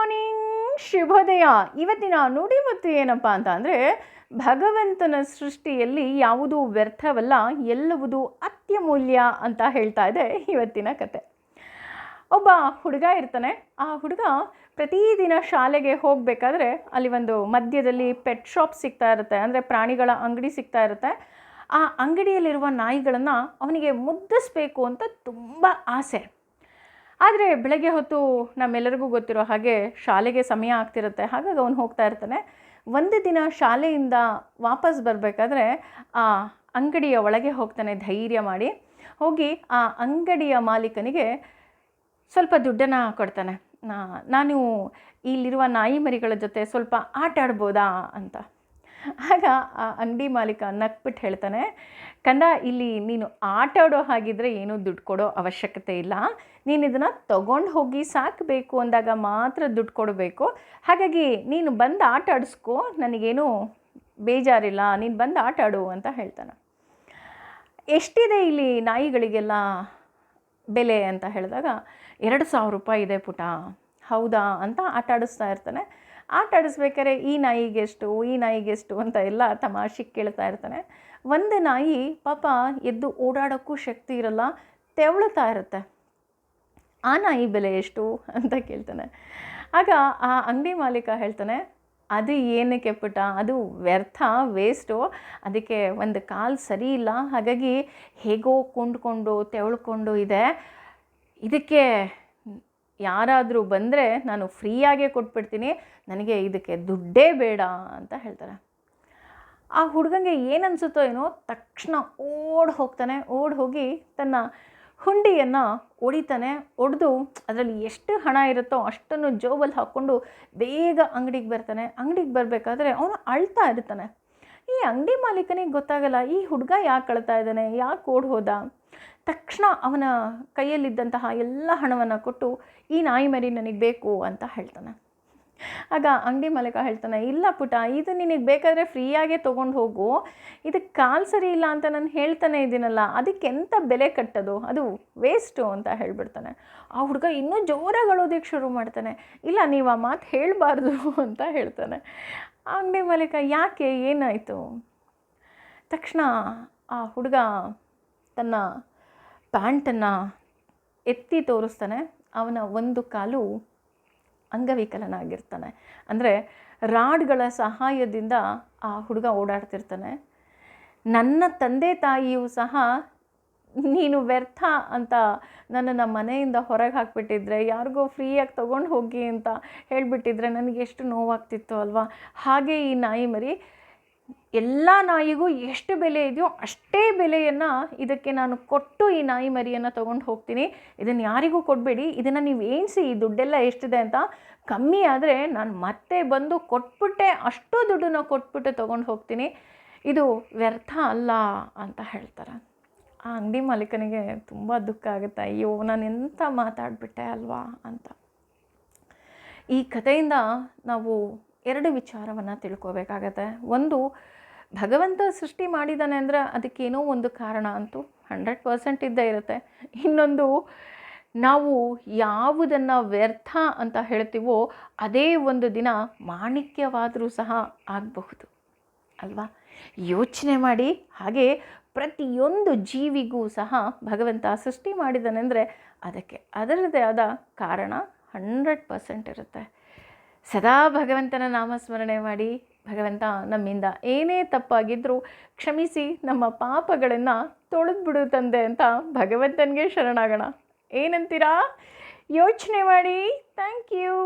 Morning, ಶುಭೋದಯ. ಇವತ್ತಿನ ನುಡಿಮುತ್ತು ಏನಪ್ಪ ಅಂತ ಅಂದರೆ, ಭಗವಂತನ ಸೃಷ್ಟಿಯಲ್ಲಿ ಯಾವುದೂ ವ್ಯರ್ಥವಲ್ಲ, ಎಲ್ಲವುದು ಅತ್ಯಮೂಲ್ಯ ಅಂತ ಹೇಳ್ತಾ ಇದೆ ಇವತ್ತಿನ ಕತೆ. ಒಬ್ಬ ಹುಡುಗ ಇರ್ತಾನೆ. ಆ ಹುಡುಗ ಪ್ರತಿದಿನ ಶಾಲೆಗೆ ಹೋಗಬೇಕಾದ್ರೆ ಅಲ್ಲಿ ಒಂದು ಮಧ್ಯದಲ್ಲಿ ಪೆಟ್ ಶಾಪ್ ಸಿಗ್ತಾ ಇರುತ್ತೆ, ಅಂದರೆ ಪ್ರಾಣಿಗಳ ಅಂಗಡಿ ಸಿಗ್ತಾ ಇರುತ್ತೆ. ಆ ಅಂಗಡಿಯಲ್ಲಿರುವ ನಾಯಿಗಳನ್ನು ಅವನಿಗೆ ಮುದ್ದಿಸ್ಬೇಕು ಅಂತ ತುಂಬ ಆಸೆ. ಆದರೆ ಬೆಳಗ್ಗೆ ಹೊತ್ತು ನಮ್ಮೆಲ್ಲರಿಗೂ ಗೊತ್ತಿರೋ ಹಾಗೆ ಶಾಲೆಗೆ ಸಮಯ ಆಗ್ತಿರುತ್ತೆ. ಹಾಗಾಗಿ ಅವನು ಹೋಗ್ತಾ ಇರ್ತಾನೆ. ಒಂದು ದಿನ ಶಾಲೆಯಿಂದ ವಾಪಸ್ ಬರಬೇಕಾದ್ರೆ ಆ ಅಂಗಡಿಯ ಒಳಗೆ ಹೋಗ್ತಾನೆ ಧೈರ್ಯ ಮಾಡಿ. ಹೋಗಿ ಆ ಅಂಗಡಿಯ ಮಾಲೀಕನಿಗೆ ಸ್ವಲ್ಪ ದುಡ್ಡನ್ನು ಕೊಡ್ತಾನೆ. ನಾನು ಇಲ್ಲಿರುವ ನಾಯಿ ಮರಿಗಳ ಜೊತೆ ಸ್ವಲ್ಪ ಆಟ ಆಡ್ಬೋದಾ ಅಂತ. ಆಗ ಆ ಅಂಗಡಿ ಮಾಲೀಕ ನಕ್ಬಿಟ್ಟು ಹೇಳ್ತಾನೆ, ಕಂದ, ಇಲ್ಲಿ ನೀನು ಆಟ ಆಡೋ ಹಾಗಿದ್ರೆ ಏನೂ ದುಡ್ಡು ಕೊಡೋ ಅವಶ್ಯಕತೆ ಇಲ್ಲ. ನೀನು ಇದನ್ನು ತೊಗೊಂಡು ಹೋಗಿ ಸಾಕಬೇಕು ಅಂದಾಗ ಮಾತ್ರ ದುಡ್ಡು ಕೊಡಬೇಕು. ಹಾಗಾಗಿ ನೀನು ಬಂದು ಆಟ ಆಡಿಸ್ಕೋ, ನನಗೇನು ಬೇಜಾರಿಲ್ಲ, ನೀನು ಬಂದು ಆಟ ಆಡು ಅಂತ ಹೇಳ್ತಾನೆ. ಎಷ್ಟಿದೆ ಇಲ್ಲಿ ನಾಯಿಗಳಿಗೆಲ್ಲ ಬೆಲೆ ಅಂತ ಹೇಳಿದಾಗ, 2,000 ರೂಪಾಯಿ ಇದೆ ಪುಟ. ಹೌದಾ ಅಂತ ಆಟ ಆಡಿಸ್ತಾ ಇರ್ತಾನೆ. ಆಟ ಆಡಿಸ್ಬೇಕಾದ್ರೆ ಈ ನಾಯಿಗೆಷ್ಟು ಅಂತ ಎಲ್ಲ ತಮಾಷೆಗೆ ಕೇಳ್ತಾ ಇರ್ತಾನೆ. ಒಂದು ನಾಯಿ ಪಾಪ ಎದ್ದು ಓಡಾಡೋಕ್ಕೂ ಶಕ್ತಿ ಇರಲ್ಲ, ತೆವಳ್ತಾ ಇರುತ್ತೆ. ಆ ನಾಯಿ ಬೆಲೆ ಎಷ್ಟು ಅಂತ ಕೇಳ್ತಾನೆ. ಆಗ ಆ ಅಂಗಡಿ ಮಾಲೀಕ ಹೇಳ್ತಾನೆ, ಅದು ಏನಕ್ಕೆ ಪುಟ, ಅದು ವ್ಯರ್ಥ, ವೇಸ್ಟು, ಅದಕ್ಕೆ ಒಂದು ಕಾಲು ಸರಿ ಇಲ್ಲ, ಹಾಗಾಗಿ ಹೇಗೋ ಕೊಂಡ್ಕೊಂಡು ತೆವಳ್ಕೊಂಡು ಇದೆ. ಇದಕ್ಕೆ ಯಾರಾದರೂ ಬಂದರೆ ನಾನು ಫ್ರೀಯಾಗೇ ಕೊಟ್ಬಿಡ್ತೀನಿ, ನನಗೆ ಇದಕ್ಕೆ ದುಡ್ಡೇ ಬೇಡ ಅಂತ ಹೇಳ್ತಾರೆ. ಆ ಹುಡುಗಂಗೆ ಏನನ್ಸುತ್ತೋ ಏನೋ, ತಕ್ಷಣ ಓಡಿ ಹೋಗಿ ತನ್ನ ಹುಂಡಿಯನ್ನು ಒಡಿತಾನೆ. ಒಡೆದು ಅದರಲ್ಲಿ ಎಷ್ಟು ಹಣ ಇರುತ್ತೋ ಅಷ್ಟನ್ನು ಜೋಬಲ್ಲಿ ಹಾಕ್ಕೊಂಡು ಬೇಗ ಅಂಗಡಿಗೆ ಬರ್ತಾನೆ. ಅಂಗಡಿಗೆ ಬರಬೇಕಾದ್ರೆ ಅವನು ಅಳ್ತಾ ಇರ್ತಾನೆ. ಈ ಅಂಗಡಿ ಮಾಲೀಕನಿಗೆ ಗೊತ್ತಾಗಲ್ಲ, ಈ ಹುಡುಗ ಯಾಕೆ ಅಳ್ತಾ ಇದ್ದಾನೆ, ಯಾಕೆ ಓಡಿ ಹೋದ. ತಕ್ಷಣ ಅವನ ಕೈಯಲ್ಲಿದ್ದಂತಹ ಎಲ್ಲ ಹಣವನ್ನು ಕೊಟ್ಟು, ಈ ನಾಯಿ ಮರಿ ನನಗೆ ಬೇಕು ಅಂತ ಹೇಳ್ತಾನೆ. ಆಗ ಅಂಗಡಿ ಮಾಲೀಕ ಹೇಳ್ತಾನೆ, ಇಲ್ಲ ಪುಟ, ಇದು ನಿನಗೆ ಬೇಕಾದರೆ ಫ್ರೀಯಾಗೇ ತೊಗೊಂಡು ಹೋಗು, ಇದಕ್ಕೆ ಕಾಲು ಸರಿ ಇಲ್ಲ ಅಂತ ನಾನು ಹೇಳ್ತಾನೆ ಇದ್ದೀನಲ್ಲ, ಅದಕ್ಕೆಂಥ ಬೆಲೆ ಕಟ್ಟೋದು, ಅದು ವೇಸ್ಟು ಅಂತ ಹೇಳಿಬಿಡ್ತಾನೆ. ಆ ಹುಡುಗ ಇನ್ನೂ ಜೋರಾಗಿ ಅಳೋದಕ್ಕೆ ಶುರು ಮಾಡ್ತಾನೆ. ಇಲ್ಲ, ನೀವು ಆ ಮಾತು ಹೇಳಬಾರ್ದು ಅಂತ ಹೇಳ್ತಾನೆ. ಆ ಅಂಗಡಿ ಮಾಲೀಕ, ಯಾಕೆ, ಏನಾಯಿತು? ತಕ್ಷಣ ಆ ಹುಡುಗ ತನ್ನ ಪ್ಯಾಂಟನ್ನು ಎತ್ತಿ ತೋರಿಸ್ತಾನೆ. ಅವನ ಒಂದು ಕಾಲು ಅಂಗವಿಕಲನಾಗಿರ್ತಾನೆ. ಅಂದರೆ ರಾಡ್ಗಳ ಸಹಾಯದಿಂದ ಆ ಹುಡುಗ ಓಡಾಡ್ತಿರ್ತಾನೆ. ನನ್ನ ತಂದೆ ತಾಯಿಯೂ ಸಹ ನೀನು ವ್ಯರ್ಥ ಅಂತ ನನ್ನನ್ನು ಮನೆಯಿಂದ ಹೊರಗೆ ಹಾಕಿಬಿಟ್ಟಿದ್ರೆ, ಯಾರಿಗೋ ಫ್ರೀಯಾಗಿ ತೊಗೊಂಡು ಹೋಗಿ ಅಂತ ಹೇಳಿಬಿಟ್ಟಿದ್ರೆ ನನಗೆ ಎಷ್ಟು ನೋವಾಗ್ತಿತ್ತು ಅಲ್ವಾ. ಹಾಗೆ ಈ ನಾಯಿ ಮರಿ, ಎಲ್ಲ ನಾಯಿಗೂ ಎಷ್ಟು ಬೆಲೆ ಇದೆಯೋ ಅಷ್ಟೇ ಬೆಲೆಯನ್ನು ಇದಕ್ಕೆ ನಾನು ಕೊಟ್ಟು ಈ ನಾಯಿ ಮರಿಯನ್ನು ತೊಗೊಂಡು ಹೋಗ್ತೀನಿ. ಇದನ್ನು ಯಾರಿಗೂ ಕೊಡಬೇಡಿ, ಇದನ್ನು ನೀವು ಏಣಿಸಿ, ಈ ದುಡ್ಡೆಲ್ಲ ಎಷ್ಟಿದೆ ಅಂತ, ಕಮ್ಮಿ ಆದರೆ ನಾನು ಮತ್ತೆ ಬಂದು ಕೊಟ್ಬಿಟ್ಟೆ, ಅಷ್ಟು ದುಡ್ಡನ್ನು ಕೊಟ್ಬಿಟ್ಟು ತೊಗೊಂಡು ಹೋಗ್ತೀನಿ, ಇದು ವ್ಯರ್ಥ ಅಲ್ಲ ಅಂತ ಹೇಳ್ತಾರೆ. ಆ ಅಂಗಡಿ ಮಾಲೀಕನಿಗೆ ತುಂಬ ದುಃಖ ಆಗುತ್ತೆ. ಅಯ್ಯೋ, ನಾನು ಎಂಥ ಮಾತಾಡಿಬಿಟ್ಟೆ ಅಲ್ವಾ ಅಂತ. ಈ ಕಥೆಯಿಂದ ನಾವು 2 ವಿಚಾರವನ್ನು ತಿಳ್ಕೊಬೇಕಾಗತ್ತೆ. ಒಂದು, ಭಗವಂತ ಸೃಷ್ಟಿ ಮಾಡಿದ್ದಾನೆ ಅಂದರೆ ಅದಕ್ಕೇನೋ ಒಂದು ಕಾರಣ ಅಂತೂ 100% ಇದ್ದೇ ಇರುತ್ತೆ. ಇನ್ನೊಂದು, ನಾವು ಯಾವುದನ್ನು ವ್ಯರ್ಥ ಅಂತ ಹೇಳ್ತೀವೋ ಅದೇ ಒಂದು ದಿನ ಮಾಣಿಕ್ಯವಾದರೂ ಸಹ ಆಗಬಹುದು ಅಲ್ವಾ. ಯೋಚನೆ ಮಾಡಿ. ಹಾಗೆ ಪ್ರತಿಯೊಂದು ಜೀವಿಗೂ ಸಹ ಭಗವಂತ ಸೃಷ್ಟಿ ಮಾಡಿದ್ದಾನೆ ಅಂದರೆ ಅದಕ್ಕೆ ಅದರದ್ದೇ ಆದ ಕಾರಣ 100% ಇರುತ್ತೆ. ಸದಾ ಭಗವಂತನ ನಾಮಸ್ಮರಣೆ ಮಾಡಿ. ಭಗವಂತ ನಮ್ಮಿಂದ ಏನೇ ತಪ್ಪಾಗಿದ್ದರೂ ಕ್ಷಮಿಸಿ ನಮ್ಮ ಪಾಪಗಳನ್ನು ತೊಳೆದ್ಬಿಡು ತಂದೆ ಅಂತ ಭಗವಂತನಿಗೆ ಶರಣಾಗೋಣ. ಏನಂತೀರಾ? ಯೋಚನೆ ಮಾಡಿ. Thank you.